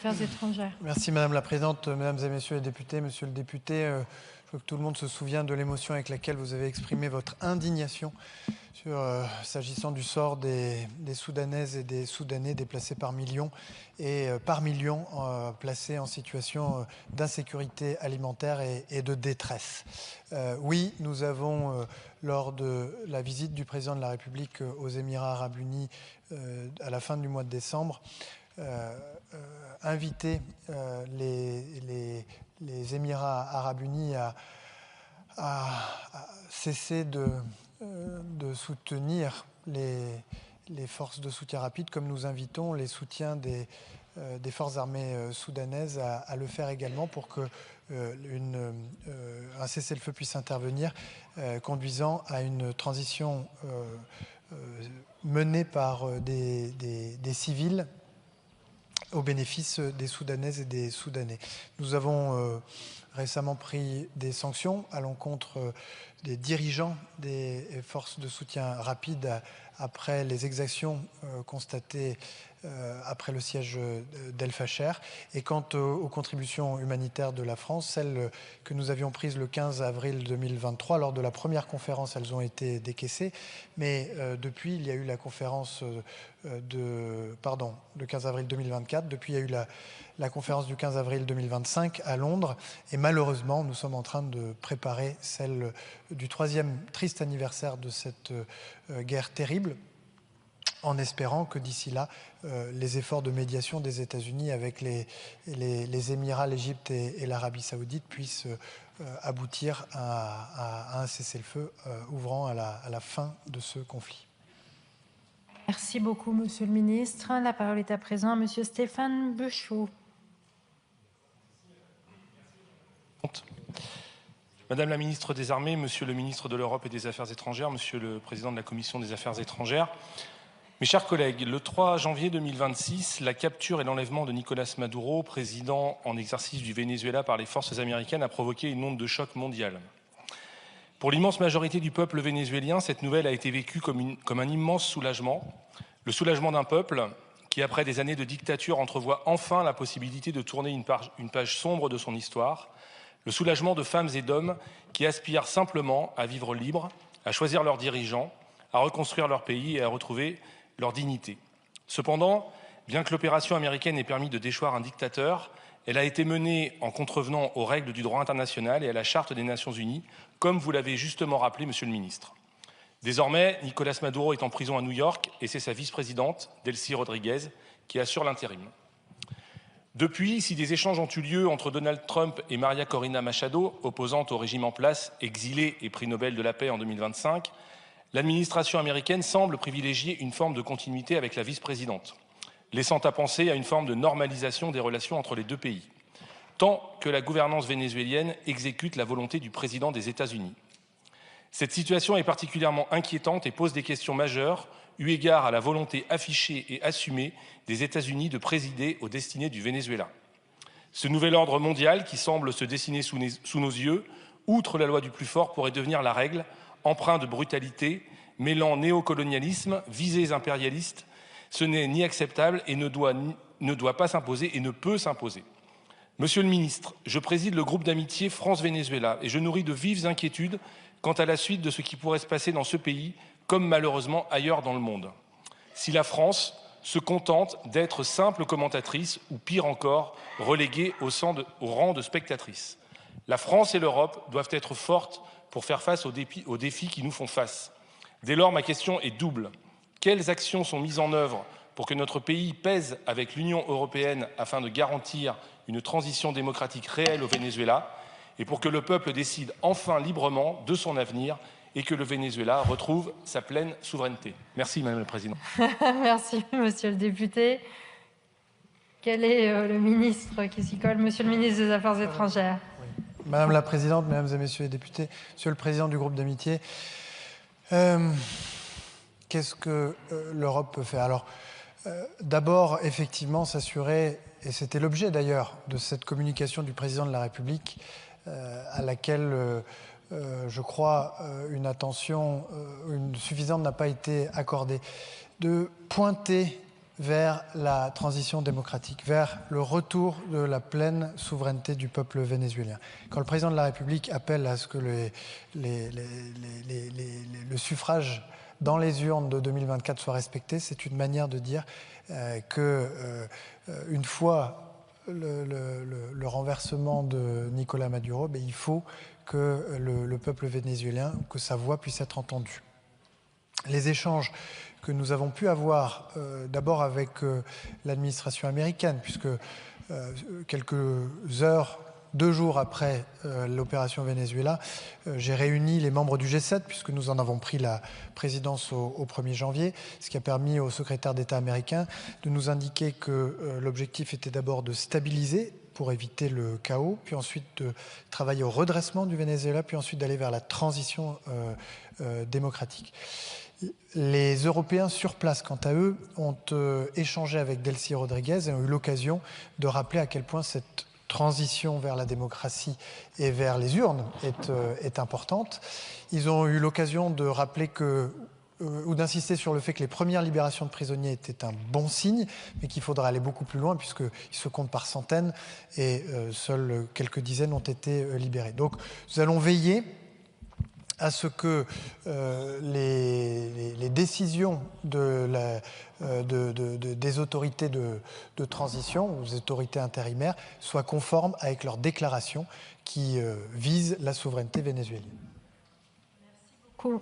Affaires étrangères. Merci Madame la Présidente, Mesdames et Messieurs les députés. Monsieur le député, je crois que tout le monde se souvient de l'émotion avec laquelle vous avez exprimé votre indignation s'agissant du sort des Soudanaises et des Soudanais déplacés par millions et par millions placés en situation d'insécurité alimentaire et de détresse. Oui, nous avons, lors de la visite du président de la République aux Émirats arabes unis à la fin du mois de décembre, inviter les Émirats arabes unis à cesser de soutenir les forces de soutien rapide, comme nous invitons les soutiens des forces armées soudanaises à le faire également pour que un cessez-le-feu puisse intervenir, conduisant à une transition menée par des civils au bénéfice des Soudanaises et des Soudanais. Nous avons récemment pris des sanctions à l'encontre des dirigeants des forces de soutien rapide après les exactions constatées après le siège d'El Fasher. Et quant aux contributions humanitaires de la France, celles que nous avions prises le 15 avril 2023, lors de la première conférence, elles ont été décaissées. Mais depuis, il y a eu la conférence le 15 avril 2024. Depuis, il y a eu la conférence du 15 avril 2025 à Londres. Et malheureusement, nous sommes en train de préparer celle du 3e triste anniversaire de cette guerre terrible, en espérant que d'ici là, les efforts de médiation des États-Unis avec les Émirats, l'Égypte et l'Arabie saoudite puissent aboutir à un cessez-le-feu ouvrant à la fin de ce conflit. Merci beaucoup, Monsieur le Ministre. La parole est à présent à Monsieur Stéphane Beuchot. Madame la ministre des Armées, Monsieur le ministre de l'Europe et des Affaires étrangères, Monsieur le président de la Commission des Affaires étrangères, mes chers collègues, le 3 janvier 2026, la capture et l'enlèvement de Nicolás Maduro, président en exercice du Venezuela par les forces américaines, a provoqué une onde de choc mondiale. Pour l'immense majorité du peuple vénézuélien, cette nouvelle a été vécue comme un immense soulagement. Le soulagement d'un peuple qui, après des années de dictature, entrevoit enfin la possibilité de tourner une page sombre de son histoire. Le soulagement de femmes et d'hommes qui aspirent simplement à vivre libres, à choisir leurs dirigeants, à reconstruire leur pays et à retrouver leur dignité. Cependant, bien que l'opération américaine ait permis de déchoir un dictateur, elle a été menée en contrevenant aux règles du droit international et à la Charte des Nations Unies, comme vous l'avez justement rappelé, Monsieur le Ministre. Désormais, Nicolás Maduro est en prison à New York et c'est sa vice-présidente, Delcy Rodriguez, qui assure l'intérim. Depuis, si des échanges ont eu lieu entre Donald Trump et Maria Corina Machado, opposante au régime en place, exilée et prix Nobel de la paix en 2025, l'administration américaine semble privilégier une forme de continuité avec la vice-présidente, laissant à penser à une forme de normalisation des relations entre les deux pays, tant que la gouvernance vénézuélienne exécute la volonté du président des États-Unis. Cette situation est particulièrement inquiétante et pose des questions majeures, eu égard à la volonté affichée et assumée des États-Unis de présider aux destinées du Venezuela. Ce nouvel ordre mondial qui semble se dessiner sous nos yeux, outre la loi du plus fort, pourrait devenir la règle, empreint de brutalité, mêlant néocolonialisme, visées impérialistes. Ce n'est ni acceptable et ne doit pas s'imposer et ne peut s'imposer. Monsieur le ministre, je préside le groupe d'amitié France-Venezuela et je nourris de vives inquiétudes quant à la suite de ce qui pourrait se passer dans ce pays, comme malheureusement ailleurs dans le monde. Si la France se contente d'être simple commentatrice ou pire encore, reléguée au rang de spectatrice. La France et l'Europe doivent être fortes pour faire face aux défis qui nous font face. Dès lors, ma question est double. Quelles actions sont mises en œuvre pour que notre pays pèse avec l'Union européenne afin de garantir une transition démocratique réelle au Venezuela et pour que le peuple décide enfin librement de son avenir et que le Venezuela retrouve sa pleine souveraineté. Merci, Madame la Présidente. Merci, Monsieur le député. Quel est le ministre qui s'y colle? Monsieur le ministre des Affaires étrangères. Oui. Madame la Présidente, Mesdames et Messieurs les députés, Monsieur le Président du groupe d'amitié, qu'est-ce que l'Europe peut faire? Alors, d'abord, effectivement, s'assurer, et c'était l'objet d'ailleurs de cette communication du Président de la République, à laquelle je crois une attention suffisante n'a pas été accordée, de pointer vers la transition démocratique, vers le retour de la pleine souveraineté du peuple vénézuélien. Quand le président de la République appelle à ce que le suffrage dans les urnes de 2024 soit respecté, c'est une manière de dire qu'une fois le renversement de Nicolás Maduro, il faut que le peuple vénézuélien, que sa voix puisse être entendue. Les échanges que nous avons pu avoir d'abord avec l'administration américaine, puisque quelques heures, 2 jours après l'opération Venezuela, j'ai réuni les membres du G7, puisque nous en avons pris la présidence au 1er janvier, ce qui a permis au secrétaire d'État américain de nous indiquer que l'objectif était d'abord de stabiliser pour éviter le chaos, puis ensuite de travailler au redressement du Venezuela, puis ensuite d'aller vers la transition démocratique. Les Européens sur place, quant à eux, ont échangé avec Delcy Rodriguez et ont eu l'occasion de rappeler à quel point cette transition vers la démocratie et vers les urnes est importante. Ils ont eu l'occasion de rappeler ou d'insister sur le fait que les premières libérations de prisonniers étaient un bon signe, mais qu'il faudra aller beaucoup plus loin puisqu'ils se comptent par centaines et seuls quelques dizaines ont été libérés. Donc nous allons veiller à ce que les décisions des autorités de transition, aux autorités intérimaires, soient conformes avec leurs déclarations qui visent la souveraineté vénézuélienne.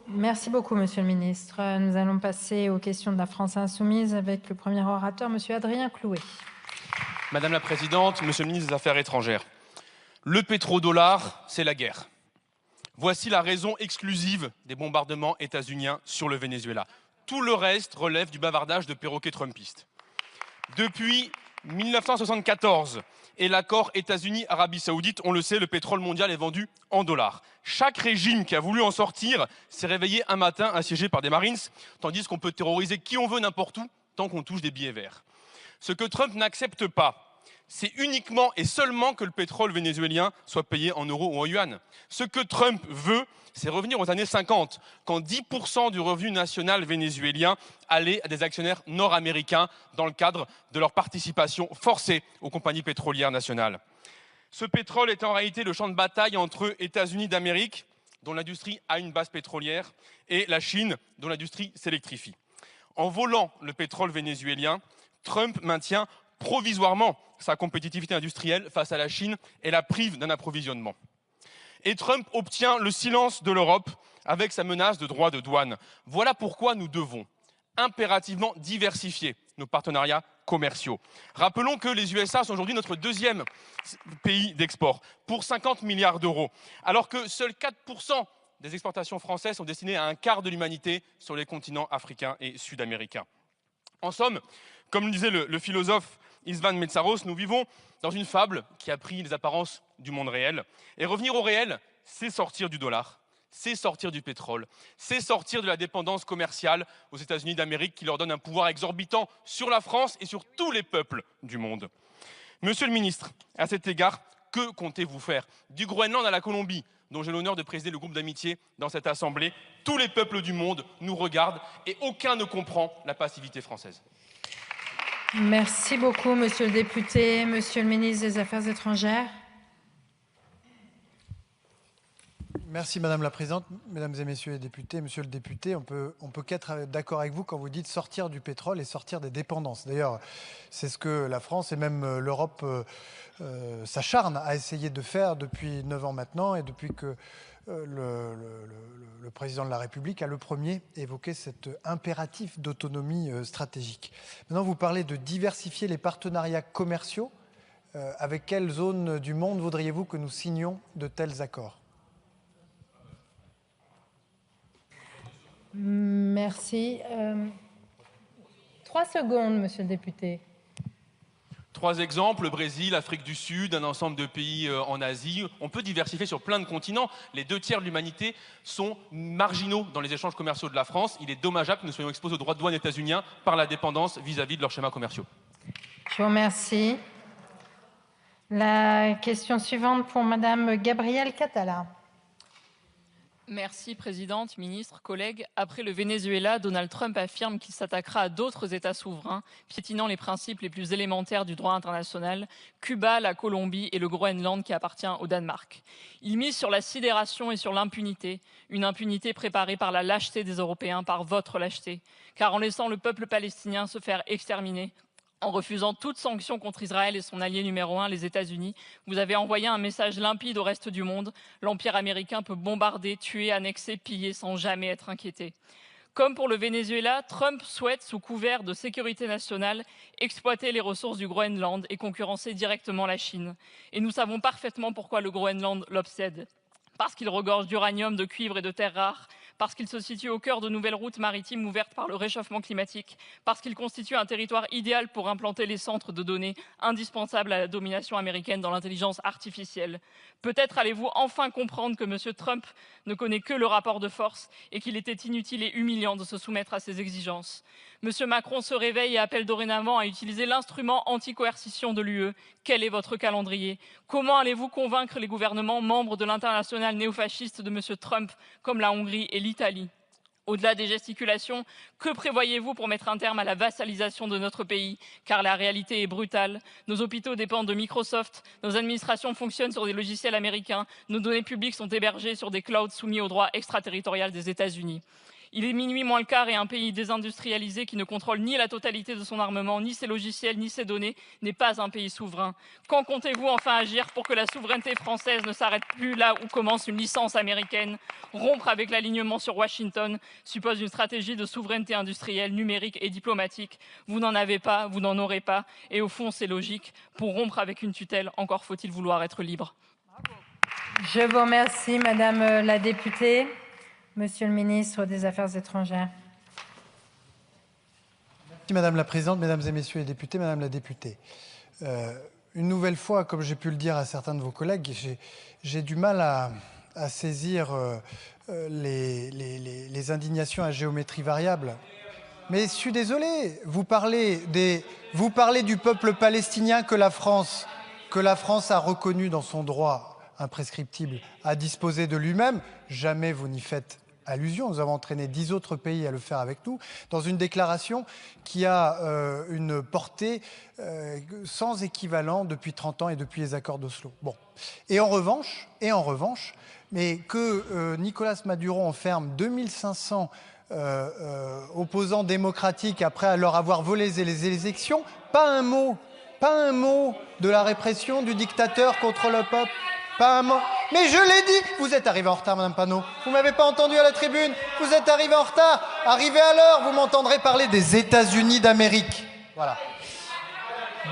Merci beaucoup, Monsieur le Ministre. Nous allons passer aux questions de la France Insoumise avec le premier orateur, Monsieur Adrien Clouet. Madame la Présidente, Monsieur le ministre des Affaires étrangères, le pétrodollar, c'est la guerre. Voici la raison exclusive des bombardements états-uniens sur le Venezuela. Tout le reste relève du bavardage de perroquets trumpistes. Depuis 1974 et l'accord États-Unis-Arabie Saoudite, on le sait, le pétrole mondial est vendu en dollars. Chaque régime qui a voulu en sortir s'est réveillé un matin assiégé par des Marines, tandis qu'on peut terroriser qui on veut n'importe où tant qu'on touche des billets verts. Ce que Trump n'accepte pas, c'est uniquement et seulement que le pétrole vénézuélien soit payé en euros ou en yuan. Ce que Trump veut, c'est revenir aux années 50, quand 10% du revenu national vénézuélien allait à des actionnaires nord-américains dans le cadre de leur participation forcée aux compagnies pétrolières nationales. Ce pétrole est en réalité le champ de bataille entre États-Unis d'Amérique, dont l'industrie a une base pétrolière, et la Chine, dont l'industrie s'électrifie. En volant le pétrole vénézuélien, Trump maintient provisoirement sa compétitivité industrielle face à la Chine et la prive d'un approvisionnement. Et Trump obtient le silence de l'Europe avec sa menace de droits de douane. Voilà pourquoi nous devons impérativement diversifier nos partenariats commerciaux. Rappelons que les USA sont aujourd'hui notre 2e pays d'export pour 50 milliards d'euros, alors que seuls 4% des exportations françaises sont destinées à un quart de l'humanité sur les continents africains et sud-américains. En somme, comme le disait le philosophe István Mészáros, nous vivons dans une fable qui a pris les apparences du monde réel. Et revenir au réel, c'est sortir du dollar, c'est sortir du pétrole, c'est sortir de la dépendance commerciale aux États-Unis d'Amérique qui leur donne un pouvoir exorbitant sur la France et sur tous les peuples du monde. Monsieur le ministre, à cet égard, que comptez-vous faire? Du Groenland à la Colombie, dont j'ai l'honneur de présider le groupe d'amitié dans cette assemblée, tous les peuples du monde nous regardent et aucun ne comprend la passivité française. Merci beaucoup, Monsieur le député. Monsieur le ministre des Affaires étrangères. Merci Madame la Présidente, Mesdames et Messieurs les députés. Monsieur le député, on peut qu'être d'accord avec vous quand vous dites sortir du pétrole et sortir des dépendances. D'ailleurs, c'est ce que la France et même l'Europe s'acharnent à essayer de faire depuis 9 ans maintenant et depuis que le président de la République a le premier évoqué cet impératif d'autonomie stratégique. Maintenant, vous parlez de diversifier les partenariats commerciaux. Avec quelle zone du monde voudriez-vous que nous signions de tels accords? Merci. 3 secondes, Monsieur le député. 3 exemples, le Brésil, l'Afrique du Sud, un ensemble de pays en Asie. On peut diversifier sur plein de continents. Les 2/3 de l'humanité sont marginaux dans les échanges commerciaux de la France. Il est dommageable que nous soyons exposés aux droits de douane états-uniens par la dépendance vis-à-vis de leurs schémas commerciaux. Je vous remercie. La question suivante pour Madame Gabrielle Catala. Merci, Présidente, Ministre, collègues. Après le Venezuela, Donald Trump affirme qu'il s'attaquera à d'autres États souverains, piétinant les principes les plus élémentaires du droit international, Cuba, la Colombie et le Groenland qui appartient au Danemark. Il mise sur la sidération et sur l'impunité, une impunité préparée par la lâcheté des Européens, par votre lâcheté. Car en laissant le peuple palestinien se faire exterminer, en refusant toute sanction contre Israël et son allié numéro 1, les États-Unis, vous avez envoyé un message limpide au reste du monde. L'Empire américain peut bombarder, tuer, annexer, piller sans jamais être inquiété. Comme pour le Venezuela, Trump souhaite, sous couvert de sécurité nationale, exploiter les ressources du Groenland et concurrencer directement la Chine. Et nous savons parfaitement pourquoi le Groenland l'obsède. Parce qu'il regorge d'uranium, de cuivre et de terres rares, parce qu'il se situe au cœur de nouvelles routes maritimes ouvertes par le réchauffement climatique, parce qu'il constitue un territoire idéal pour implanter les centres de données indispensables à la domination américaine dans l'intelligence artificielle. Peut-être allez-vous enfin comprendre que M. Trump ne connaît que le rapport de force et qu'il était inutile et humiliant de se soumettre à ses exigences. M. Macron se réveille et appelle dorénavant à utiliser l'instrument anti-coercition de l'UE. Quel est votre calendrier? Comment allez-vous convaincre les gouvernements membres de l'internationale néofasciste de M. Trump, comme la Hongrie et l'Italie? Au-delà des gesticulations, que prévoyez-vous pour mettre un terme à la vassalisation de notre pays? Car la réalité est brutale. Nos hôpitaux dépendent de Microsoft, nos administrations fonctionnent sur des logiciels américains, nos données publiques sont hébergées sur des clouds soumis au droit extraterritorial des États-Unis. Il est minuit moins le quart et un pays désindustrialisé qui ne contrôle ni la totalité de son armement, ni ses logiciels, ni ses données, n'est pas un pays souverain. Quand comptez-vous enfin agir pour que la souveraineté française ne s'arrête plus là où commence une licence américaine? Rompre avec l'alignement sur Washington suppose une stratégie de souveraineté industrielle, numérique et diplomatique. Vous n'en avez pas, vous n'en aurez pas. Et au fond, c'est logique. Pour rompre avec une tutelle, encore faut-il vouloir être libre. Je vous remercie, Madame la députée. Monsieur le ministre des Affaires étrangères. Merci Madame la Présidente, Mesdames et Messieurs les députés, Madame la députée. Une nouvelle fois, comme j'ai pu le dire à certains de vos collègues, j'ai du mal à saisir les indignations à géométrie variable. Mais je suis désolé, vous parlez du peuple palestinien que la France a reconnu dans son droit imprescriptible à disposer de lui-même. Jamais vous n'y faites allusion. Nous avons entraîné 10 autres pays à le faire avec nous, dans une déclaration qui a une portée sans équivalent depuis 30 ans et depuis les accords d'Oslo. Bon. Et en revanche, mais que Nicolas Maduro enferme 2500 opposants démocratiques après leur avoir volé les élections, pas un mot de la répression du dictateur contre le peuple. Pas un mot. Mais je l'ai dit. Vous êtes arrivé en retard, Madame Panot. Vous m'avez pas entendu à la tribune. Vous êtes arrivé en retard. Arrivez à l'heure. Vous m'entendrez parler des États-Unis d'Amérique. Voilà.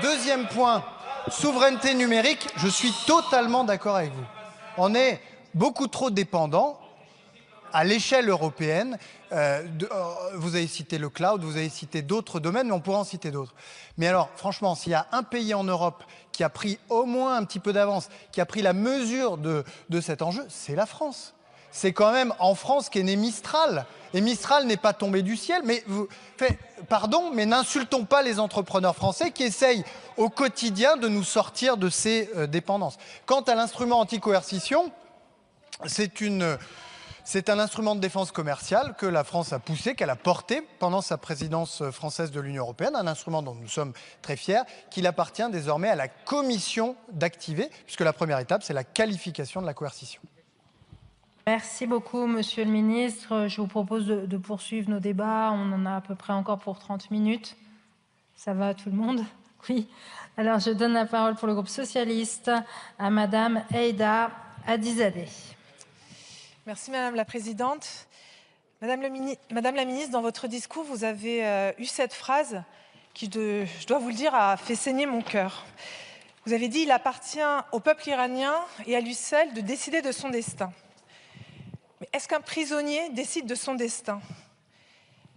Deuxième point, souveraineté numérique. Je suis totalement d'accord avec vous. On est beaucoup trop dépendants à l'échelle européenne. Vous avez cité le cloud, vous avez cité d'autres domaines, mais on pourra en citer d'autres. Mais alors, franchement, s'il y a un pays en Europe qui a pris au moins un petit peu d'avance, qui a pris la mesure de cet enjeu, c'est la France. C'est quand même en France qu'est né Mistral. Et Mistral n'est pas tombé du ciel. Mais pardon, mais n'insultons pas les entrepreneurs français qui essayent au quotidien de nous sortir de ces dépendances. Quant à l'instrument anti-coercition, c'est un instrument de défense commerciale que la France a poussé, qu'elle a porté pendant sa présidence française de l'Union européenne, un instrument dont nous sommes très fiers, qu'il appartient désormais à la Commission d'activer, puisque la première étape, c'est la qualification de la coercition. Merci beaucoup, Monsieur le ministre. Je vous propose de poursuivre nos débats. On en a à peu près encore pour 30 minutes. Ça va, tout le monde? Oui. Alors, je donne la parole pour le groupe socialiste à Madame Aïda Hadizadeh. Merci Madame la Présidente. Madame la Ministre, dans votre discours, vous avez eu cette phrase qui, je dois vous le dire, a fait saigner mon cœur. Vous avez dit « Il appartient au peuple iranien et à lui seul de décider de son destin ». Mais est-ce qu'un prisonnier décide de son destin?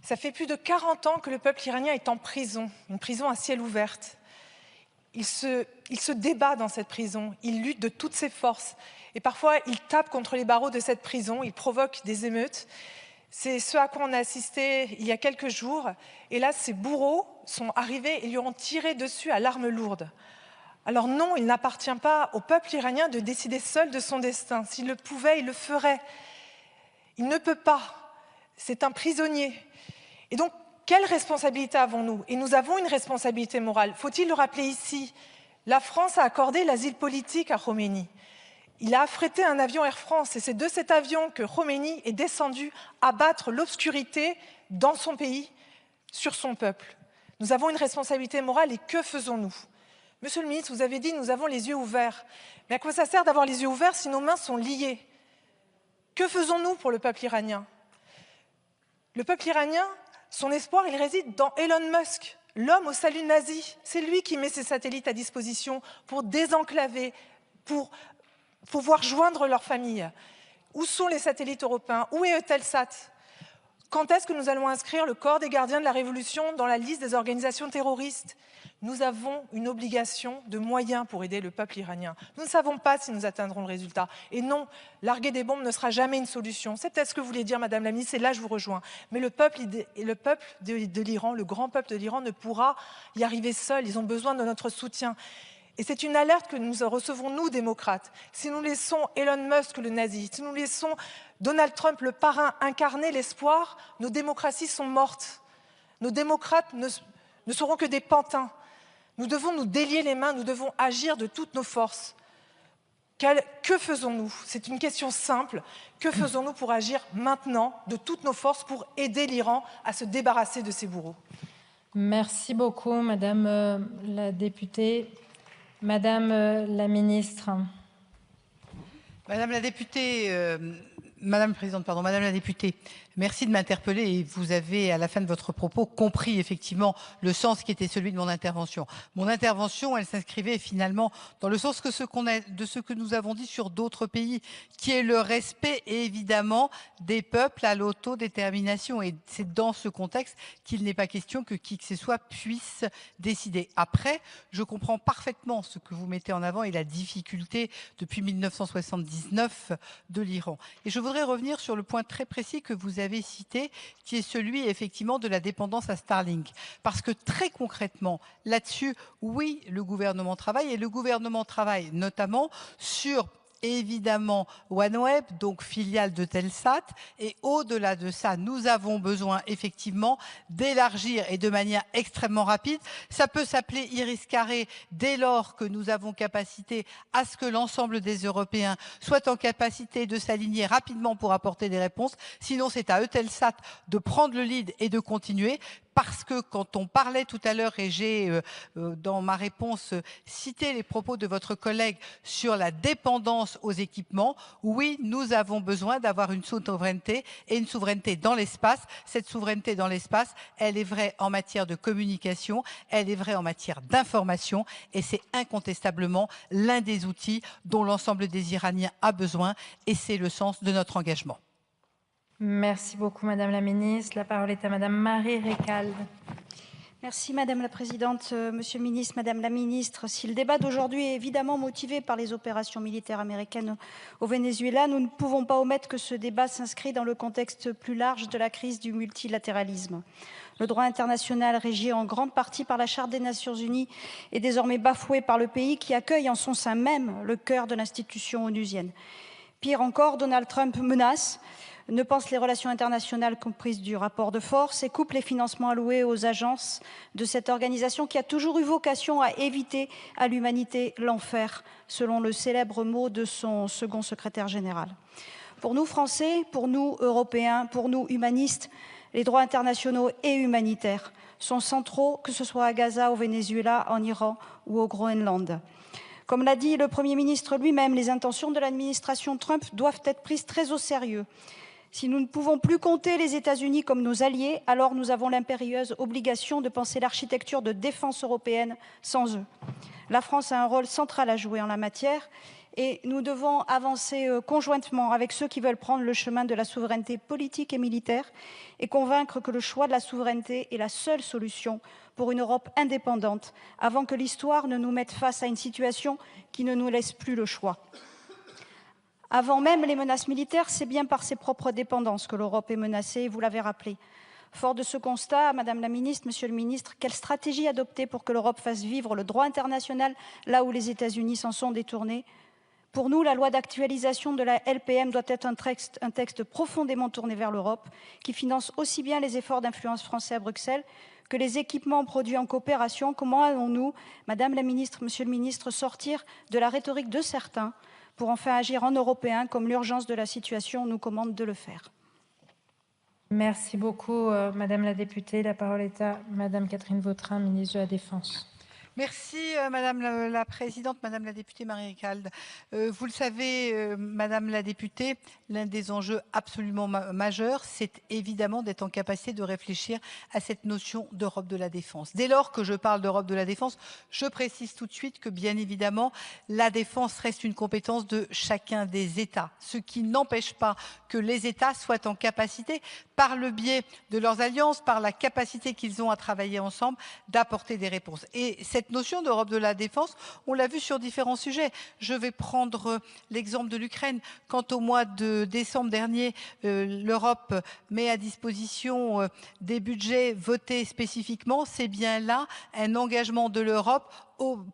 Ça fait plus de 40 ans que le peuple iranien est en prison, une prison à ciel ouvert. Il se débat dans cette prison, il lutte de toutes ses forces. Et parfois, il tape contre les barreaux de cette prison, il provoque des émeutes. C'est ce à quoi on a assisté il y a quelques jours. Et là, ces bourreaux sont arrivés et lui ont tiré dessus à l'arme lourde. Alors non, il n'appartient pas au peuple iranien de décider seul de son destin. S'il le pouvait, il le ferait. Il ne peut pas. C'est un prisonnier. Et donc, quelle responsabilité avons-nous? Et nous avons une responsabilité morale. Faut-il le rappeler ici? La France a accordé l'asile politique à Khomeini. Il a affrété un avion Air France et c'est de cet avion que Khomeini est descendu abattre l'obscurité dans son pays, sur son peuple. Nous avons une responsabilité morale et que faisons-nous? Monsieur le ministre, vous avez dit nous avons les yeux ouverts. Mais à quoi ça sert d'avoir les yeux ouverts si nos mains sont liées? Que faisons-nous pour le peuple iranien? Le peuple iranien, son espoir, il réside dans Elon Musk, l'homme au salut nazi. C'est lui qui met ses satellites à disposition pour désenclaver, pour pouvoir joindre leurs familles. Où sont les satellites européens? Où est Eutelsat? Quand est-ce que nous allons inscrire le corps des gardiens de la Révolution dans la liste des organisations terroristes? Nous avons une obligation de moyens pour aider le peuple iranien. Nous ne savons pas si nous atteindrons le résultat. Et non, larguer des bombes ne sera jamais une solution. C'est peut-être ce que vous voulez dire, Madame la Ministre, et là je vous rejoins. Mais le peuple de l'Iran, le grand peuple de l'Iran ne pourra y arriver seul. Ils ont besoin de notre soutien. Et c'est une alerte que nous recevons, nous, démocrates. Si nous laissons Elon Musk, le nazi, si nous laissons Donald Trump, le parrain, incarner l'espoir, nos démocraties sont mortes. Nos démocrates ne seront que des pantins. Nous devons nous délier les mains, nous devons agir de toutes nos forces. Que faisons-nous? C'est une question simple. Que faisons-nous pour agir maintenant de toutes nos forces pour aider l'Iran à se débarrasser de ses bourreaux? Merci beaucoup, Madame la députée. Madame la ministre. Madame la députée, Madame la présidente, pardon, Madame la députée, merci de m'interpeller et vous avez, à la fin de votre propos, compris effectivement le sens qui était celui de mon intervention. Mon intervention, elle s'inscrivait finalement dans le sens de ce que nous avons dit sur d'autres pays, qui est le respect évidemment des peuples à l'autodétermination. Et c'est dans ce contexte qu'il n'est pas question que qui que ce soit puisse décider. Après, je comprends parfaitement ce que vous mettez en avant et la difficulté depuis 1979 de l'Iran. Et je voudrais revenir sur le point très précis que vous avez cité, qui est celui effectivement de la dépendance à Starlink. Parce que très concrètement, là-dessus, oui, le gouvernement travaille et le gouvernement travaille notamment sur évidemment OneWeb, donc filiale de Telsat, et au-delà de ça, nous avons besoin effectivement d'élargir et de manière extrêmement rapide. Ça peut s'appeler Iris Carré dès lors que nous avons capacité à ce que l'ensemble des Européens soient en capacité de s'aligner rapidement pour apporter des réponses. Sinon, c'est à Eutelsat de prendre le lead et de continuer. Parce que quand on parlait tout à l'heure, et j'ai dans ma réponse cité les propos de votre collègue sur la dépendance aux équipements, oui, nous avons besoin d'avoir une souveraineté et une souveraineté dans l'espace. Cette souveraineté dans l'espace, elle est vraie en matière de communication, elle est vraie en matière d'information et c'est incontestablement l'un des outils dont l'ensemble des Iraniens a besoin et c'est le sens de notre engagement. Merci beaucoup, Madame la Ministre. La parole est à Madame Marie Recalde. Merci Madame la Présidente, Monsieur le Ministre, Madame la Ministre. Si le débat d'aujourd'hui est évidemment motivé par les opérations militaires américaines au Venezuela, nous ne pouvons pas omettre que ce débat s'inscrit dans le contexte plus large de la crise du multilatéralisme. Le droit international, régi en grande partie par la Charte des Nations Unies, est désormais bafoué par le pays qui accueille en son sein même le cœur de l'institution onusienne. Pire encore, Donald Trump menace, ne pense les relations internationales comprises du rapport de force et coupe les financements alloués aux agences de cette organisation qui a toujours eu vocation à éviter à l'humanité l'enfer, selon le célèbre mot de son second secrétaire général. Pour nous Français, pour nous Européens, pour nous humanistes, les droits internationaux et humanitaires sont centraux, que ce soit à Gaza, au Venezuela, en Iran ou au Groenland. Comme l'a dit le Premier ministre lui-même, les intentions de l'administration Trump doivent être prises très au sérieux. Si nous ne pouvons plus compter les États-Unis comme nos alliés, alors nous avons l'impérieuse obligation de penser l'architecture de défense européenne sans eux. La France a un rôle central à jouer en la matière et nous devons avancer conjointement avec ceux qui veulent prendre le chemin de la souveraineté politique et militaire et convaincre que le choix de la souveraineté est la seule solution pour une Europe indépendante avant que l'histoire ne nous mette face à une situation qui ne nous laisse plus le choix. Avant même les menaces militaires, c'est bien par ses propres dépendances que l'Europe est menacée, vous l'avez rappelé. Fort de ce constat, Madame la Ministre, Monsieur le Ministre, quelle stratégie adopter pour que l'Europe fasse vivre le droit international là où les États-Unis s'en sont détournés? Pour nous, la loi d'actualisation de la LPM doit être un texte profondément tourné vers l'Europe, qui finance aussi bien les efforts d'influence français à Bruxelles que les équipements produits en coopération. Comment allons-nous, Madame la Ministre, Monsieur le Ministre, sortir de la rhétorique de certains pour enfin agir en Européens comme l'urgence de la situation nous commande de le faire? Merci beaucoup, Madame la députée. La parole est à Madame Catherine Vautrin, ministre de la Défense. Merci Madame la Présidente, Madame la députée Marie Ricalde. Vous le savez, Madame la députée, l'un des enjeux absolument majeurs, c'est évidemment d'être en capacité de réfléchir à cette notion d'Europe de la défense. Dès lors que je parle d'Europe de la défense, je précise tout de suite que bien évidemment, la défense reste une compétence de chacun des États, ce qui n'empêche pas que les États soient en capacité, par le biais de leurs alliances, par la capacité qu'ils ont à travailler ensemble, d'apporter des réponses. Et cette notion d'Europe de la défense, on l'a vu sur différents sujets. Je vais prendre l'exemple de l'Ukraine. Quand au mois de décembre dernier, l'Europe met à disposition des budgets votés spécifiquement, c'est bien là un engagement de l'Europe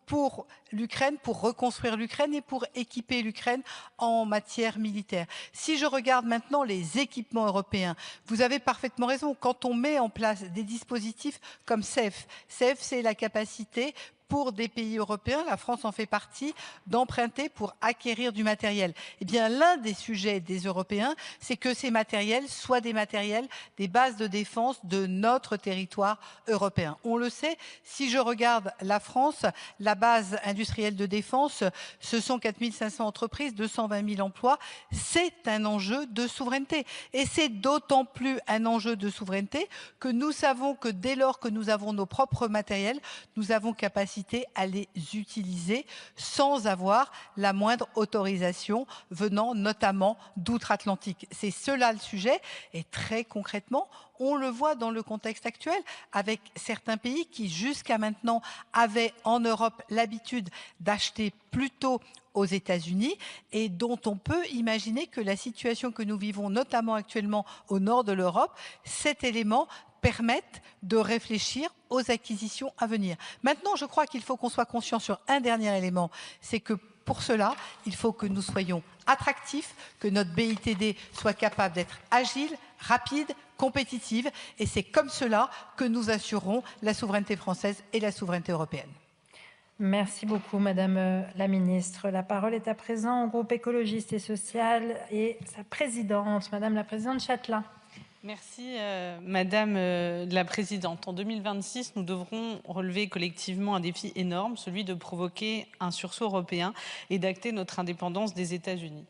pour l'Ukraine, pour reconstruire l'Ukraine et pour équiper l'Ukraine en matière militaire. Si je regarde maintenant les équipements européens, vous avez parfaitement raison. Quand on met en place des dispositifs comme CEF, c'est la capacité pour des pays européens, la France en fait partie, d'emprunter pour acquérir du matériel. Eh bien, l'un des sujets des Européens, c'est que ces matériels soient des matériels, des bases de défense de notre territoire européen. On le sait, si je regarde la France, la base industrielle de défense, ce sont 4 500 entreprises, 220 000 emplois. C'est un enjeu de souveraineté. Et c'est d'autant plus un enjeu de souveraineté que nous savons que dès lors que nous avons nos propres matériels, nous avons capacité à les utiliser sans avoir la moindre autorisation venant notamment d'outre-Atlantique. C'est cela le sujet et très concrètement, on le voit dans le contexte actuel avec certains pays qui jusqu'à maintenant avaient en Europe l'habitude d'acheter plutôt aux États-Unis et dont on peut imaginer que la situation que nous vivons notamment actuellement au nord de l'Europe, cet élément permettent de réfléchir aux acquisitions à venir. Maintenant, je crois qu'il faut qu'on soit conscient sur un dernier élément, c'est que pour cela, il faut que nous soyons attractifs, que notre BITD soit capable d'être agile, rapide, compétitive, et c'est comme cela que nous assurerons la souveraineté française et la souveraineté européenne. Merci beaucoup, Madame la Ministre. La parole est à présent au groupe écologiste et social et sa présidente, Madame la Présidente Châtelain. Merci Madame la Présidente. En 2026, nous devrons relever collectivement un défi énorme, celui de provoquer un sursaut européen et d'acter notre indépendance des États-Unis.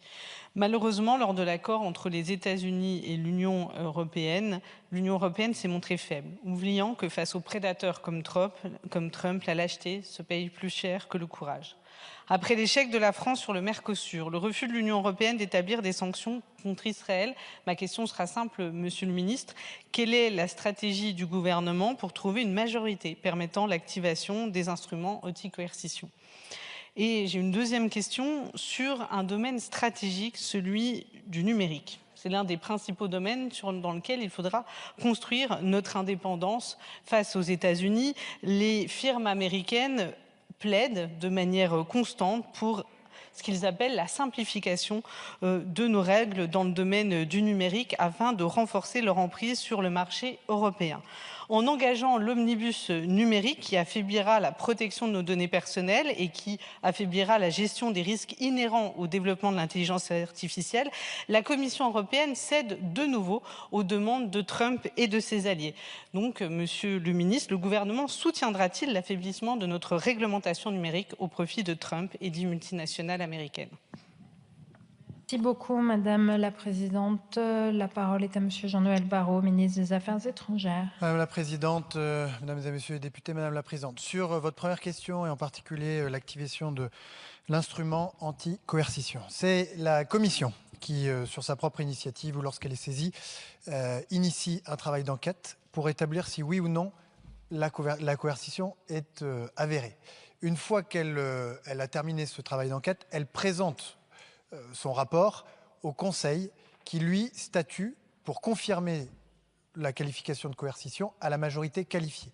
Malheureusement, lors de l'accord entre les États-Unis et l'Union européenne s'est montrée faible, oubliant que face aux prédateurs comme Trump, la lâcheté se paye plus cher que le courage. Après l'échec de la France sur le Mercosur, le refus de l'Union européenne d'établir des sanctions contre Israël, ma question sera simple, Monsieur le Ministre. Quelle est la stratégie du gouvernement pour trouver une majorité permettant l'activation des instruments anti-coercition ? Et j'ai une deuxième question sur un domaine stratégique, celui du numérique. C'est l'un des principaux domaines dans lequel il faudra construire notre indépendance face aux États-Unis. Les firmes américaines plaident de manière constante pour ce qu'ils appellent la simplification de nos règles dans le domaine du numérique afin de renforcer leur emprise sur le marché européen. En engageant l'omnibus numérique qui affaiblira la protection de nos données personnelles et qui affaiblira la gestion des risques inhérents au développement de l'intelligence artificielle, la Commission européenne cède de nouveau aux demandes de Trump et de ses alliés. Donc, Monsieur le Ministre, le gouvernement soutiendra-t-il l'affaiblissement de notre réglementation numérique au profit de Trump et des multinationales américaines ? Merci beaucoup, Madame la Présidente. La parole est à Monsieur Jean-Noël Barrot, ministre des Affaires étrangères. Madame la Présidente, Mesdames et Messieurs les députés, Madame la Présidente, sur votre première question et en particulier l'activation de l'instrument anti-coercition, c'est la Commission qui, sur sa propre initiative ou lorsqu'elle est saisie, initie un travail d'enquête pour établir si oui ou non la coercition est avérée. Une fois qu'elle a terminé ce travail d'enquête, elle présente son rapport au Conseil qui, lui, statue pour confirmer la qualification de coercition à la majorité qualifiée.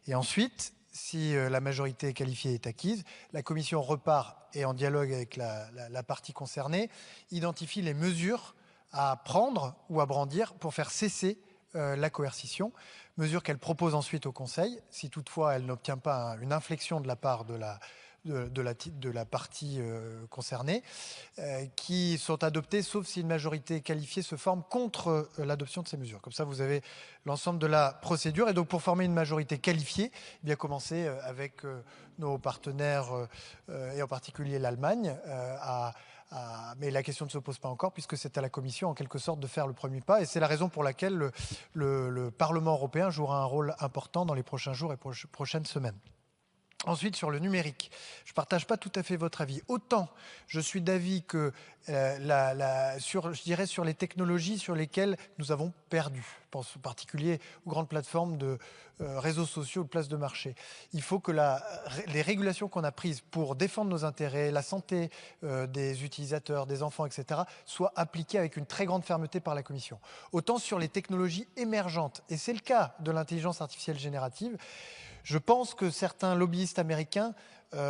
Et ensuite, si la majorité qualifiée est acquise, la Commission repart et en dialogue avec la partie concernée, identifie les mesures à prendre ou à brandir pour faire cesser la coercition, mesure qu'elle propose ensuite au Conseil, si toutefois elle n'obtient pas une inflexion de la part de la partie concernée, qui sont adoptées sauf si une majorité qualifiée se forme contre l'adoption de ces mesures. Comme ça, vous avez l'ensemble de la procédure. Et donc, pour former une majorité qualifiée, eh bien commencer avec nos partenaires, et en particulier l'Allemagne, mais la question ne se pose pas encore puisque c'est à la Commission en quelque sorte de faire le premier pas et c'est la raison pour laquelle le Parlement européen jouera un rôle important dans les prochains jours et prochaines semaines. Ensuite, sur le numérique, je ne partage pas tout à fait votre avis. Autant je suis d'avis que sur les technologies sur lesquelles nous avons perdu. Je pense en particulier aux grandes plateformes de réseaux sociaux, de places de marché. Il faut que les régulations qu'on a prises pour défendre nos intérêts, la santé des utilisateurs, des enfants, etc., soient appliquées avec une très grande fermeté par la Commission. Autant sur les technologies émergentes, et c'est le cas de l'intelligence artificielle générative, je pense que certains lobbyistes américains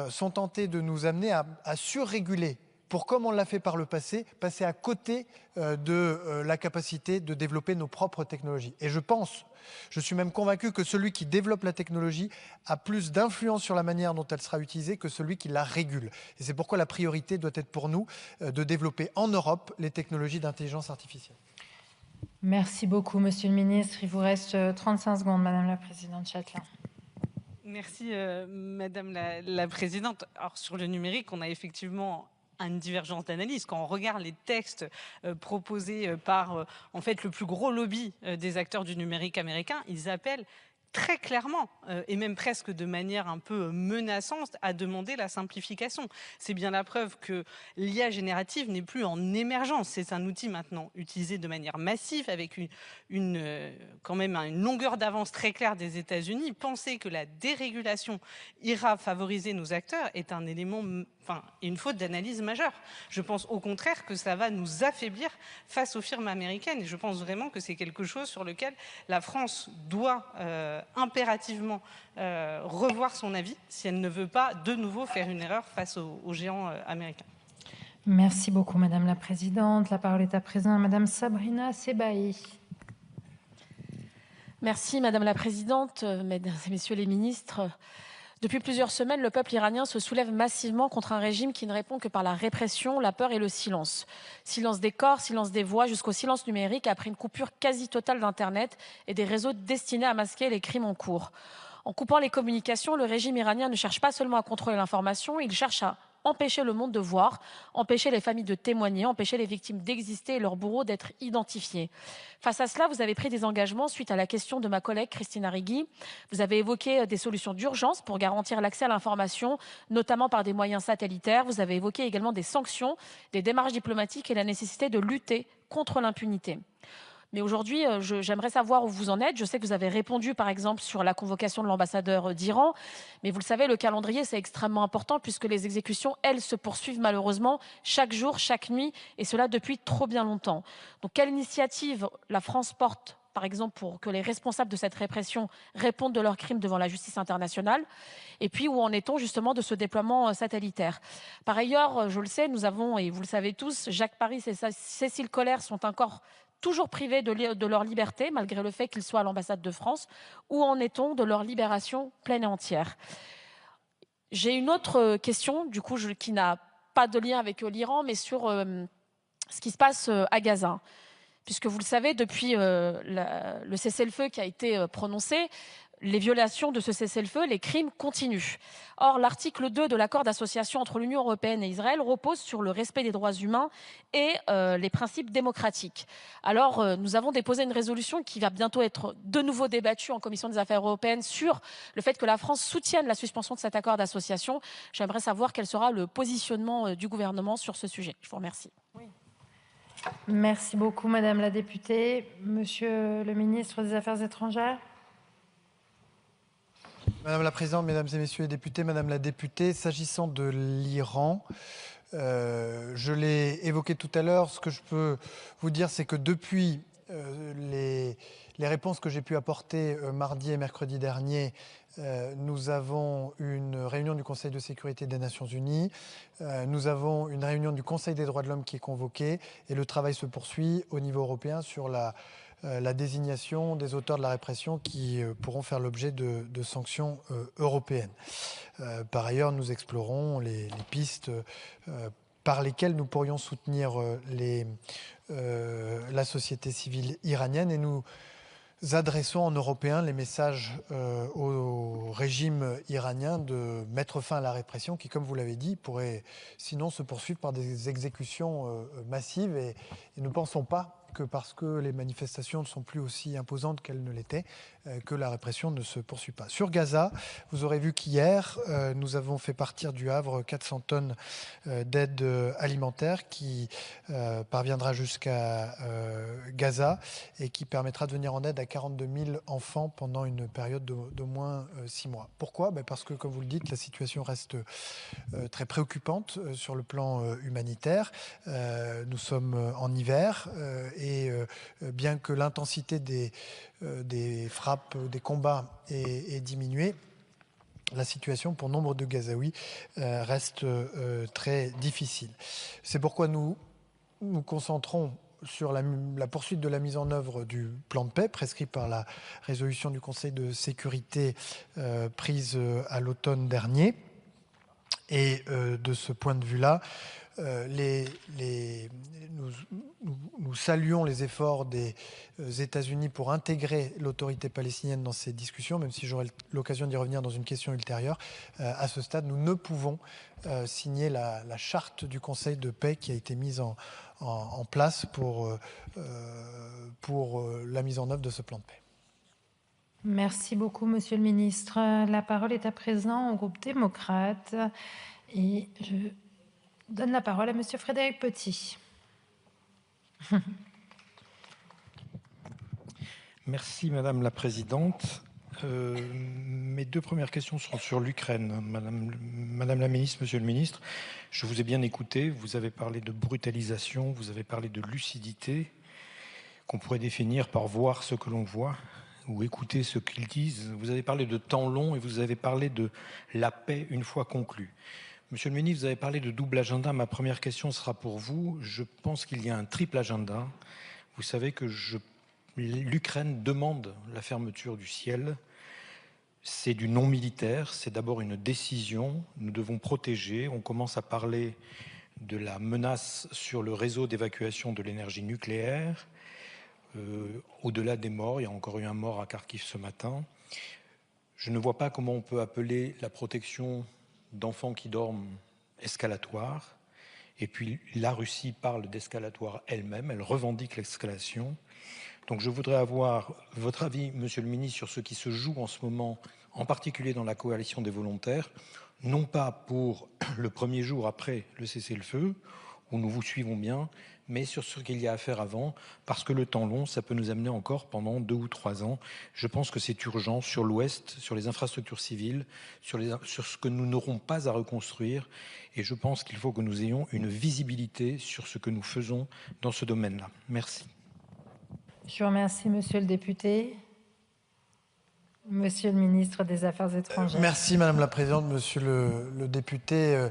sont tentés de nous amener à surréguler pour, comme on l'a fait par le passé, passer à côté de la capacité de développer nos propres technologies. Et je suis même convaincu que celui qui développe la technologie a plus d'influence sur la manière dont elle sera utilisée que celui qui la régule. Et c'est pourquoi la priorité doit être pour nous de développer en Europe les technologies d'intelligence artificielle. Merci beaucoup, Monsieur le Ministre. Il vous reste 35 secondes, Madame la Présidente Châtelain. Merci, Madame la Présidente. Alors, sur le numérique, on a effectivement une divergence d'analyse. Quand on regarde les textes proposés par, en fait, le plus gros lobby des acteurs du numérique américain, ils appellent très clairement, et même presque de manière un peu menaçante, à demander la simplification. C'est bien la preuve que l'IA générative n'est plus en émergence. C'est un outil maintenant utilisé de manière massive, avec quand même une longueur d'avance très claire des États-Unis. Penser que la dérégulation ira favoriser nos acteurs est un élément, une faute d'analyse majeure. Je pense au contraire que ça va nous affaiblir face aux firmes américaines. Et je pense vraiment que c'est quelque chose sur lequel la France doit impérativement revoir son avis si elle ne veut pas de nouveau faire une erreur face aux géants américains. Merci beaucoup, Madame la Présidente. La parole est à présent à Madame Sabrina Sebaï. Merci, Madame la Présidente, Mesdames et Messieurs les ministres. Depuis plusieurs semaines, le peuple iranien se soulève massivement contre un régime qui ne répond que par la répression, la peur et le silence. Silence des corps, silence des voix, jusqu'au silence numérique après une coupure quasi totale d'Internet et des réseaux destinés à masquer les crimes en cours. En coupant les communications, le régime iranien ne cherche pas seulement à contrôler l'information, il cherche à empêcher le monde de voir, empêcher les familles de témoigner, empêcher les victimes d'exister et leurs bourreaux d'être identifiés. Face à cela, vous avez pris des engagements suite à la question de ma collègue Christine Arrigui. Vous avez évoqué des solutions d'urgence pour garantir l'accès à l'information, notamment par des moyens satellitaires. Vous avez évoqué également des sanctions, des démarches diplomatiques et la nécessité de lutter contre l'impunité. Mais aujourd'hui, j'aimerais savoir où vous en êtes. Je sais que vous avez répondu, par exemple, sur la convocation de l'ambassadeur d'Iran. Mais vous le savez, le calendrier, c'est extrêmement important puisque les exécutions, elles, se poursuivent malheureusement chaque jour, chaque nuit, et cela depuis trop bien longtemps. Donc, quelle initiative la France porte, par exemple, pour que les responsables de cette répression répondent de leurs crimes devant la justice internationale? Et puis, où en est-on justement de ce déploiement satellitaire? Par ailleurs, je le sais, nous avons, et vous le savez tous, Jacques Paris et Cécile Collère sont encore toujours privés de leur liberté, malgré le fait qu'ils soient à l'ambassade de France. Où en est-on de leur libération pleine et entière? J'ai une autre question, du coup, qui n'a pas de lien avec l'Iran, mais sur ce qui se passe à Gaza. Puisque vous le savez, depuis le cessez-le-feu qui a été prononcé, les violations de ce cessez-le-feu, les crimes continuent. Or, l'article 2 de l'accord d'association entre l'Union européenne et Israël repose sur le respect des droits humains et les principes démocratiques. Alors, nous avons déposé une résolution qui va bientôt être de nouveau débattue en commission des affaires européennes sur le fait que la France soutienne la suspension de cet accord d'association. J'aimerais savoir quel sera le positionnement du gouvernement sur ce sujet. Je vous remercie. Oui. Merci beaucoup, Madame la députée. Monsieur le ministre des Affaires étrangères. Madame la Présidente, Mesdames et Messieurs les députés, Madame la députée, s'agissant de l'Iran, je l'ai évoqué tout à l'heure. Ce que je peux vous dire, c'est que depuis les réponses que j'ai pu apporter mardi et mercredi dernier, nous avons une réunion du Conseil de sécurité des Nations Unies, nous avons une réunion du Conseil des droits de l'homme qui est convoquée, et le travail se poursuit au niveau européen sur la désignation des auteurs de la répression qui pourront faire l'objet de sanctions européennes. Par ailleurs, nous explorons les pistes par lesquelles nous pourrions soutenir la société civile iranienne, et nous adressons en Européens les messages au régime iranien de mettre fin à la répression qui, comme vous l'avez dit, pourrait sinon se poursuivre par des exécutions massives, et nous ne pensons pas que parce que les manifestations ne sont plus aussi imposantes qu'elles ne l'étaient, que la répression ne se poursuit pas. Sur Gaza, vous aurez vu qu'hier, nous avons fait partir du Havre 400 tonnes d'aide alimentaire qui parviendra jusqu'à Gaza et qui permettra de venir en aide à 42 000 enfants pendant une période d'au moins 6 mois. Pourquoi ? Parce que, comme vous le dites, la situation reste très préoccupante sur le plan humanitaire. Nous sommes en hiver et bien que l'intensité des frappes, des combats ait diminué, la situation pour nombre de Gazaouis reste très difficile. C'est pourquoi nous nous concentrons sur la poursuite de la mise en œuvre du plan de paix prescrit par la résolution du Conseil de sécurité prise à l'automne dernier. Et de ce point de vue-là, nous saluons les efforts des États-Unis pour intégrer l'autorité palestinienne dans ces discussions, même si j'aurai l'occasion d'y revenir dans une question ultérieure. À ce stade, nous ne pouvons signer la charte du Conseil de paix qui a été mise en place pour la mise en œuvre de ce plan de paix. Merci beaucoup, Monsieur le Ministre. La parole est à présent au groupe démocrate et je donne la parole à Monsieur Frédéric Petit. Merci Madame la Présidente. Mes deux premières questions seront sur l'Ukraine. Madame la Ministre, Monsieur le Ministre, je vous ai bien écouté. Vous avez parlé de brutalisation, vous avez parlé de lucidité, qu'on pourrait définir par voir ce que l'on voit ou écouter ce qu'ils disent. Vous avez parlé de temps long et vous avez parlé de la paix une fois conclue. Monsieur le ministre, vous avez parlé de double agenda. Ma première question sera pour vous. Je pense qu'il y a un triple agenda. Vous savez que l'Ukraine demande la fermeture du ciel. C'est du non militaire. C'est d'abord une décision. Nous devons protéger. On commence à parler de la menace sur le réseau d'évacuation de l'énergie nucléaire. Au-delà des morts, il y a encore eu un mort à Kharkiv ce matin. Je ne vois pas comment on peut appeler la protection d'enfants qui dorment escalatoire. Et puis la Russie parle d'escalatoire elle-même, elle revendique l'escalation. Donc je voudrais avoir votre avis, Monsieur le Ministre, sur ce qui se joue en ce moment, en particulier dans la coalition des volontaires, non pas pour le premier jour après le cessez-le-feu, où nous vous suivons bien, mais sur ce qu'il y a à faire avant, parce que le temps long, ça peut nous amener encore pendant 2 ou 3 ans. Je pense que c'est urgent sur l'Ouest, sur les infrastructures civiles, sur ce que nous n'aurons pas à reconstruire, et je pense qu'il faut que nous ayons une visibilité sur ce que nous faisons dans ce domaine-là. Merci. Je vous remercie, Monsieur le député. Monsieur le ministre des Affaires étrangères. Merci Madame la Présidente, Monsieur le député.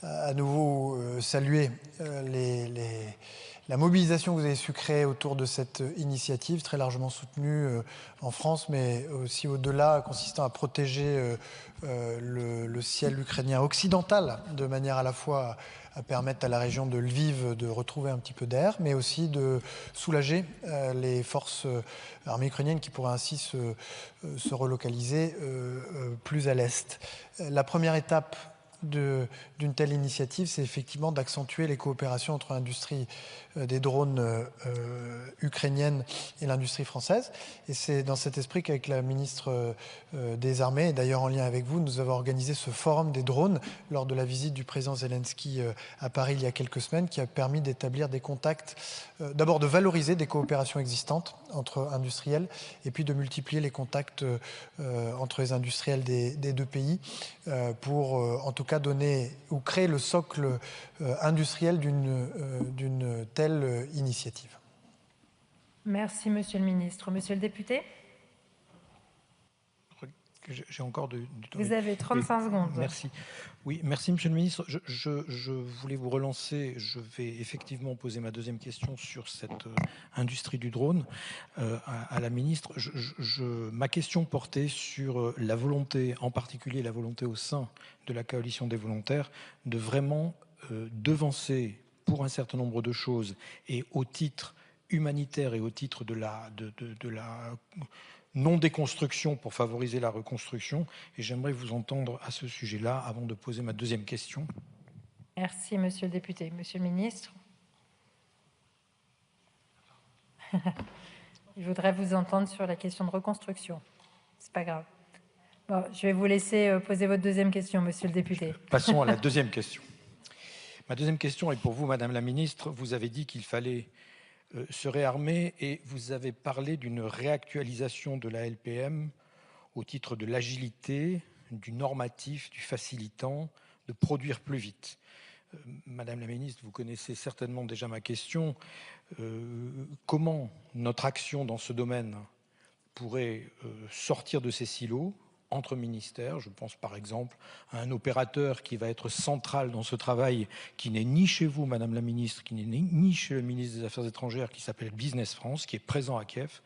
À nouveau saluer la mobilisation que vous avez su créer autour de cette initiative très largement soutenue en France, mais aussi au-delà, consistant à protéger le ciel ukrainien occidental de manière à la fois à permettre à la région de Lviv de retrouver un petit peu d'air, mais aussi de soulager les forces armées ukrainiennes qui pourraient ainsi se relocaliser plus à l'est. La première étape d'une telle initiative, c'est effectivement d'accentuer les coopérations entre l'industrie des drones ukrainienne et l'industrie française. Et c'est dans cet esprit qu'avec la ministre des Armées, et d'ailleurs en lien avec vous, nous avons organisé ce forum des drones lors de la visite du président Zelensky à Paris il y a quelques semaines, qui a permis d'établir des contacts, d'abord de valoriser des coopérations existantes entre industriels, et puis de multiplier les contacts entre les industriels des deux pays pour en tout cas donner ou créer le socle industriel d'une telle initiative. Merci, Monsieur le ministre. Monsieur le député? J'ai encore du temps. Vous avez 35 secondes. Merci. Oui, merci, Monsieur le ministre. Je voulais vous relancer. Je vais effectivement poser ma deuxième question sur cette industrie du drone à la ministre. Ma question portait sur la volonté, en particulier la volonté au sein de la coalition des volontaires, de vraiment devancer pour un certain nombre de choses et au titre humanitaire et au titre de la non-déconstruction pour favoriser la reconstruction. Et j'aimerais vous entendre à ce sujet-là avant de poser ma deuxième question. Merci, Monsieur le député. Monsieur le ministre? Je voudrais vous entendre sur la question de reconstruction. C'est pas grave. Bon, je vais vous laisser poser votre deuxième question, Monsieur le député. Passons à la deuxième question. Ma deuxième question est pour vous, Madame la Ministre. Vous avez dit qu'il fallait se réarmer et vous avez parlé d'une réactualisation de la LPM au titre de l'agilité, du normatif, du facilitant, de produire plus vite. Madame la Ministre, vous connaissez certainement déjà ma question. Comment notre action dans ce domaine pourrait sortir de ces silos entre ministères? Je pense par exemple à un opérateur qui va être central dans ce travail, qui n'est ni chez vous, Madame la Ministre, qui n'est ni chez le ministre des Affaires étrangères, qui s'appelle Business France, qui est présent à Kiev.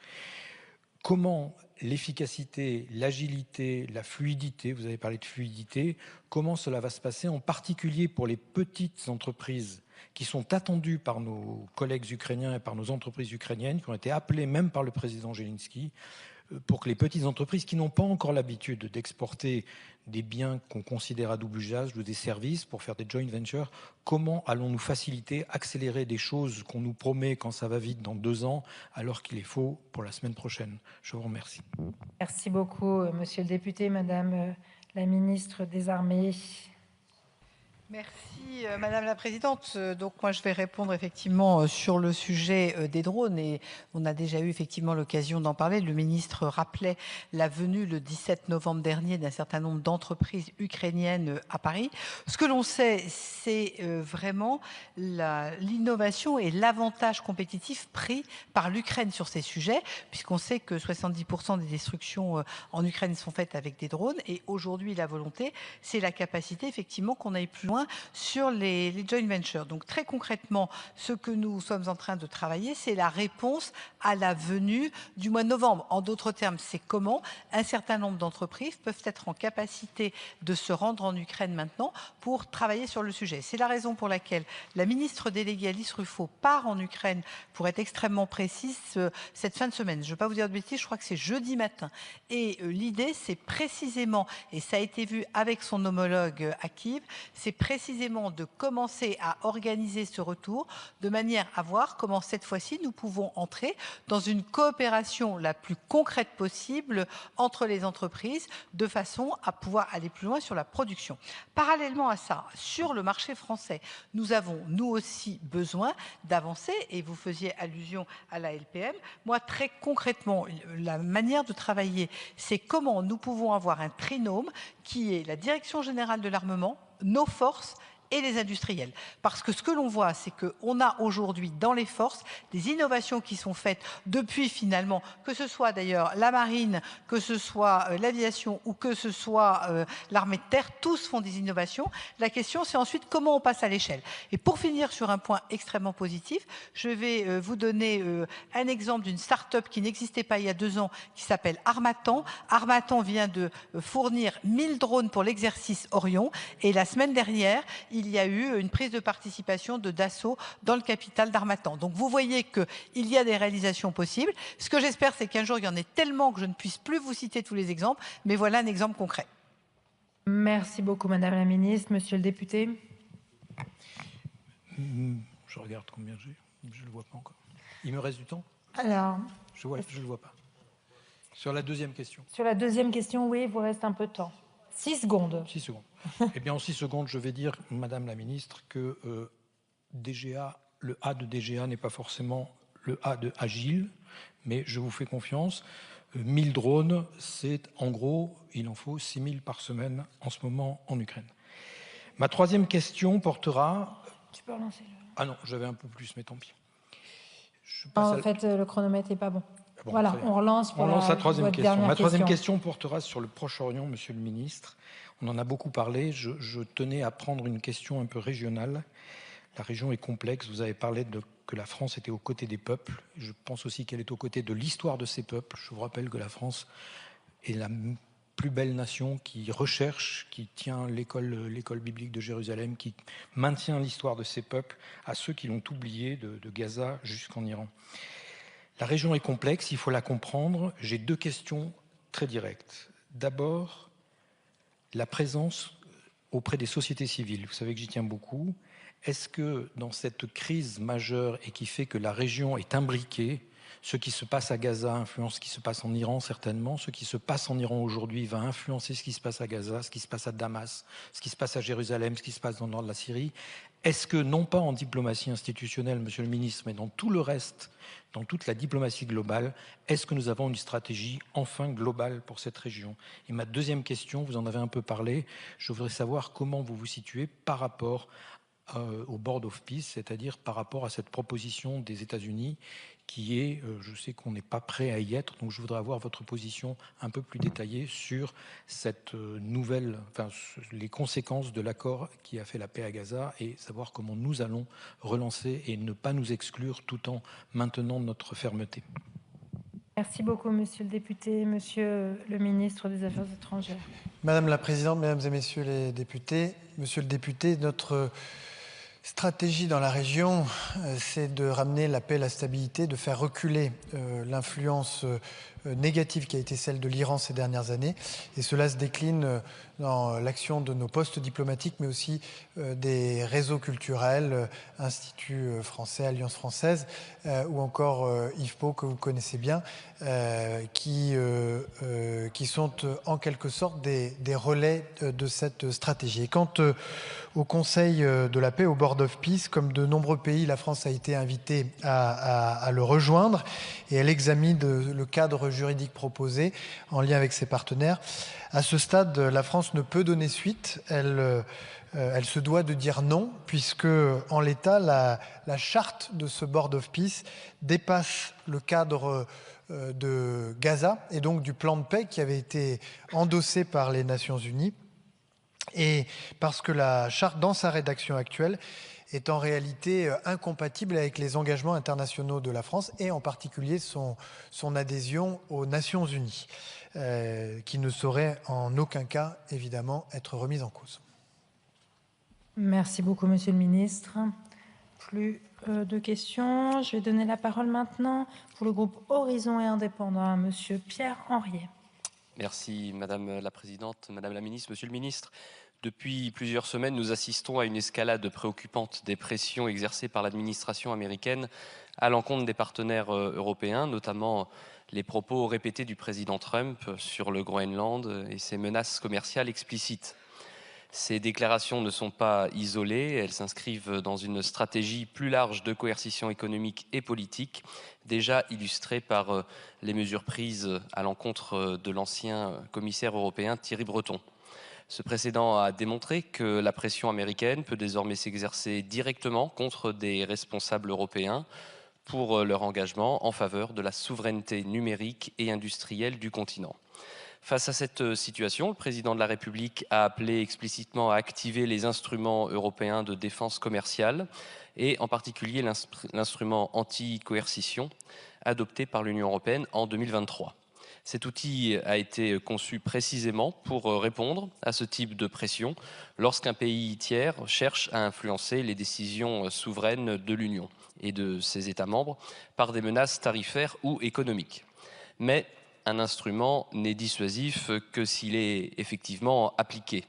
Comment l'efficacité, l'agilité, la fluidité, vous avez parlé de fluidité, comment cela va se passer, en particulier pour les petites entreprises qui sont attendues par nos collègues ukrainiens et par nos entreprises ukrainiennes, qui ont été appelées même par le président Zelensky, pour que les petites entreprises qui n'ont pas encore l'habitude d'exporter des biens qu'on considère à double usage ou des services pour faire des joint ventures, comment allons-nous faciliter, accélérer des choses qu'on nous promet quand ça va vite dans 2 ans, alors qu'il est faux pour la semaine prochaine? Je vous remercie. Merci beaucoup, Monsieur le député, Madame la ministre des Armées. Merci Madame la Présidente. Donc moi je vais répondre effectivement sur le sujet des drones et on a déjà eu effectivement l'occasion d'en parler. Le ministre rappelait la venue le 17 novembre dernier d'un certain nombre d'entreprises ukrainiennes à Paris. Ce que l'on sait, c'est vraiment l'innovation et l'avantage compétitif pris par l'Ukraine sur ces sujets, puisqu'on sait que 70% des destructions en Ukraine sont faites avec des drones et aujourd'hui la volonté, c'est la capacité effectivement qu'on aille plus loin sur les joint ventures. Donc très concrètement, ce que nous sommes en train de travailler, c'est la réponse à la venue du mois de novembre. En d'autres termes, c'est comment un certain nombre d'entreprises peuvent être en capacité de se rendre en Ukraine maintenant pour travailler sur le sujet. C'est la raison pour laquelle la ministre déléguée Alice Ruffo part en Ukraine, pour être extrêmement précise, cette fin de semaine. Je ne vais pas vous dire de bêtises, je crois que c'est jeudi matin. Et l'idée, c'est précisément, et ça a été vu avec son homologue à Kiev, c'est précisément de commencer à organiser ce retour de manière à voir comment cette fois-ci nous pouvons entrer dans une coopération la plus concrète possible entre les entreprises de façon à pouvoir aller plus loin sur la production. Parallèlement à ça, sur le marché français, nous avons nous aussi besoin d'avancer et vous faisiez allusion à la LPM. Moi, très concrètement, la manière de travailler, c'est comment nous pouvons avoir un trinôme qui est la Direction générale de l'armement, nos forces et les industriels. Parce que ce que l'on voit, c'est qu'on a aujourd'hui dans les forces des innovations qui sont faites depuis finalement, que ce soit d'ailleurs la marine, que ce soit l'aviation ou que ce soit l'armée de terre, tous font des innovations. La question, c'est ensuite comment on passe à l'échelle. Et pour finir sur un point extrêmement positif, je vais vous donner un exemple d'une start-up qui n'existait pas il y a 2 ans, qui s'appelle Armatan. Armatan vient de fournir 1000 drones pour l'exercice Orion. Et la semaine dernière, il y a eu une prise de participation de Dassault dans le capital d'Armatan. Donc vous voyez qu'il y a des réalisations possibles. Ce que j'espère, c'est qu'un jour, il y en ait tellement que je ne puisse plus vous citer tous les exemples, mais voilà un exemple concret. Merci beaucoup, Madame la Ministre. Monsieur le député. Je regarde combien j'ai. Je ne le vois pas encore. Il me reste du temps? Alors, je ne le vois pas. Sur la deuxième question. Sur la deuxième question, oui, il vous reste un peu de temps. 6 secondes. 6 secondes. Eh bien, en 6 secondes, je vais dire, Madame la Ministre, que DGA, le A de DGA n'est pas forcément le A de Agile, mais je vous fais confiance. 1000 drones, c'est en gros, il en faut 6000 par semaine en ce moment en Ukraine. Ma troisième question portera... Tu peux relancer le... Ah non, j'avais un peu plus, mais tant pis. En fait, le chronomètre n'est pas bon. Bon, voilà, on relance pour la troisième question. Ma troisième question portera sur le Proche-Orient, Monsieur le Ministre. On en a beaucoup parlé. Je tenais à prendre une question un peu régionale. La région est complexe. Vous avez parlé que la France était aux côtés des peuples. Je pense aussi qu'elle est aux côtés de l'histoire de ces peuples. Je vous rappelle que la France est la plus belle nation qui recherche, qui tient l'école biblique de Jérusalem, qui maintient l'histoire de ces peuples à ceux qui l'ont oublié, de Gaza jusqu'en Iran. La région est complexe, il faut la comprendre. J'ai deux questions très directes. D'abord, la présence auprès des sociétés civiles. Vous savez que j'y tiens beaucoup. Est-ce que dans cette crise majeure et qui fait que la région est imbriquée, ce qui se passe à Gaza influence ce qui se passe en Iran certainement, ce qui se passe en Iran aujourd'hui va influencer ce qui se passe à Gaza, ce qui se passe à Damas, ce qui se passe à Jérusalem, ce qui se passe dans le nord de la Syrie. Est-ce que, non pas en diplomatie institutionnelle, Monsieur le Ministre, mais dans tout le reste, dans toute la diplomatie globale, est-ce que nous avons une stratégie enfin globale pour cette région? Et ma deuxième question, vous en avez un peu parlé, je voudrais savoir comment vous vous situez par rapport au Board of Peace, c'est-à-dire par rapport à cette proposition des États-Unis qui est, je sais qu'on n'est pas prêt à y être, donc je voudrais avoir votre position un peu plus détaillée sur cette nouvelle, les conséquences de l'accord qui a fait la paix à Gaza et savoir comment nous allons relancer et ne pas nous exclure tout en maintenant notre fermeté. Merci beaucoup, Monsieur le député. Monsieur le ministre des Affaires étrangères. Madame la Présidente, Mesdames et Messieurs les députés, Monsieur le député, notre stratégie dans la région, c'est de ramener la paix et la stabilité, de faire reculer l'influence négative qui a été celle de l'Iran ces dernières années. Et cela se décline dans l'action de nos postes diplomatiques, mais aussi des réseaux culturels, Institut français, Alliance française, ou encore IFPO, que vous connaissez bien, qui sont en quelque sorte des relais de cette stratégie. Et quant au Conseil de la paix, au Board of Peace, comme de nombreux pays, la France a été invitée à le rejoindre et elle examine le cadre juridique proposé en lien avec ses partenaires. À ce stade, la France ne peut donner suite. Elle se doit de dire non, puisque en l'état, la charte de ce Board of Peace dépasse le cadre de Gaza et donc du plan de paix qui avait été endossé par les Nations Unies. Et parce que la charte, dans sa rédaction actuelle, est en réalité incompatible avec les engagements internationaux de la France et en particulier son adhésion aux Nations Unies, qui ne saurait en aucun cas, évidemment, être remise en cause. Merci beaucoup, Monsieur le Ministre. Plus de questions. Je vais donner la parole maintenant pour le groupe Horizon et Indépendant à Monsieur Pierre Henriet. Merci Madame la Présidente, Madame la Ministre, Monsieur le Ministre. Depuis plusieurs semaines, nous assistons à une escalade préoccupante des pressions exercées par l'administration américaine à l'encontre des partenaires européens, notamment les propos répétés du président Trump sur le Groenland et ses menaces commerciales explicites. Ces déclarations ne sont pas isolées, elles s'inscrivent dans une stratégie plus large de coercition économique et politique, déjà illustrée par les mesures prises à l'encontre de l'ancien commissaire européen Thierry Breton. Ce précédent a démontré que la pression américaine peut désormais s'exercer directement contre des responsables européens pour leur engagement en faveur de la souveraineté numérique et industrielle du continent. Face à cette situation, le président de la République a appelé explicitement à activer les instruments européens de défense commerciale et en particulier l'instrument anti-coercition adopté par l'Union européenne en 2023. Cet outil a été conçu précisément pour répondre à ce type de pression lorsqu'un pays tiers cherche à influencer les décisions souveraines de l'Union et de ses États membres par des menaces tarifaires ou économiques. Mais un instrument n'est dissuasif que s'il est effectivement appliqué.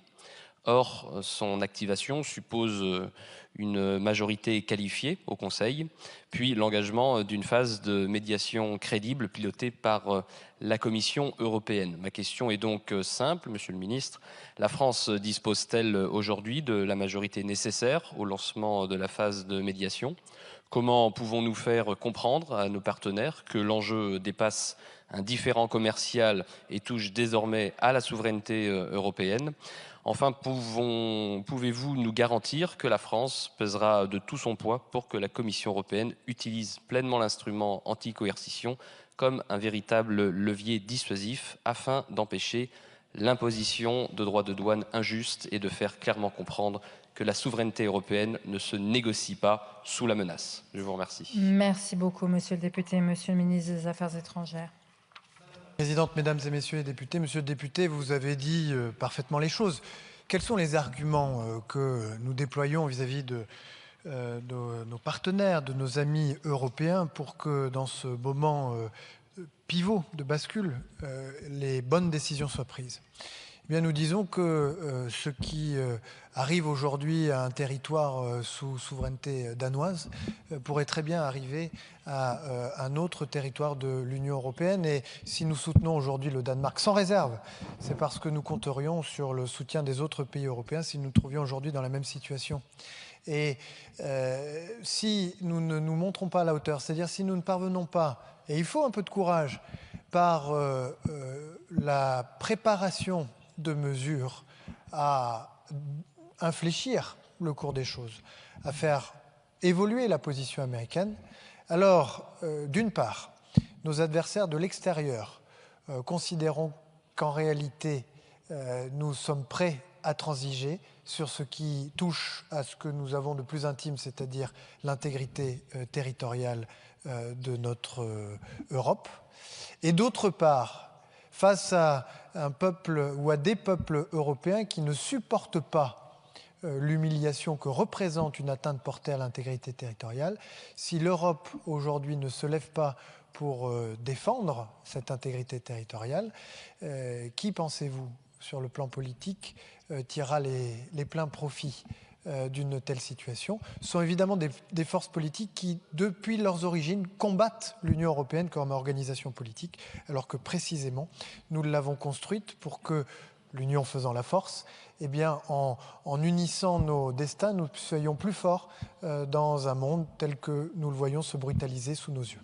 Or, son activation suppose une majorité qualifiée au Conseil, puis l'engagement d'une phase de médiation crédible pilotée par la Commission européenne. Ma question est donc simple, Monsieur le Ministre. La France dispose-t-elle aujourd'hui de la majorité nécessaire au lancement de la phase de médiation ? Comment pouvons-nous faire comprendre à nos partenaires que l'enjeu dépasse un différend commercial et touche désormais à la souveraineté européenne ? Enfin, pouvez-vous nous garantir que la France France pèsera de tout son poids pour que la Commission européenne utilise pleinement l'instrument anti-coercition comme un véritable levier dissuasif afin d'empêcher l'imposition de droits de douane injustes et de faire clairement comprendre que la souveraineté européenne ne se négocie pas sous la menace. Je vous remercie. Merci beaucoup, Monsieur le député. Monsieur le ministre des Affaires étrangères. Présidente, Mesdames et Messieurs les députés, Monsieur le député, vous avez dit parfaitement les choses. Quels sont les arguments que nous déployons vis-à-vis de nos partenaires, de nos amis européens pour que dans ce moment pivot de bascule, les bonnes décisions soient prises? Eh bien, nous disons que ce qui arrive aujourd'hui à un territoire sous souveraineté danoise pourrait très bien arriver à un autre territoire de l'Union européenne. Et si nous soutenons aujourd'hui le Danemark sans réserve, c'est parce que nous compterions sur le soutien des autres pays européens si nous nous trouvions aujourd'hui dans la même situation. Et si nous ne nous montrons pas à la hauteur, c'est-à-dire si nous ne parvenons pas, et il faut un peu de courage, par la préparation de mesures à infléchir le cours des choses, à faire évoluer la position américaine, alors, d'une part, nos adversaires de l'extérieur considéreront qu'en réalité, nous sommes prêts à transiger sur ce qui touche à ce que nous avons de plus intime, c'est-à-dire l'intégrité territoriale de notre Europe. Et d'autre part, face à un peuple ou à des peuples européens qui ne supportent pas l'humiliation que représente une atteinte portée à l'intégrité territoriale, si l'Europe aujourd'hui ne se lève pas pour défendre cette intégrité territoriale, qui pensez-vous, sur le plan politique, tirera les pleins profits d'une telle situation? Ce sont évidemment des forces politiques qui, depuis leurs origines, combattent l'Union européenne comme organisation politique, alors que précisément, nous l'avons construite pour que, l'union faisant la force, eh bien, en unissant nos destins, nous soyons plus forts dans un monde tel que nous le voyons se brutaliser sous nos yeux.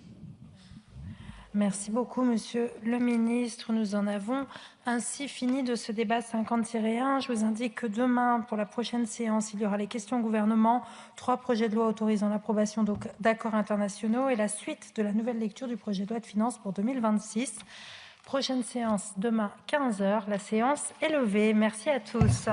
Merci beaucoup, Monsieur le Ministre. Nous en avons ainsi fini de ce débat 50-1. Je vous indique que demain, pour la prochaine séance, il y aura les questions au gouvernement, 3 projets de loi autorisant l'approbation d'accords internationaux et la suite de la nouvelle lecture du projet de loi de finances pour 2026. Prochaine séance demain 15h. La séance est levée. Merci à tous.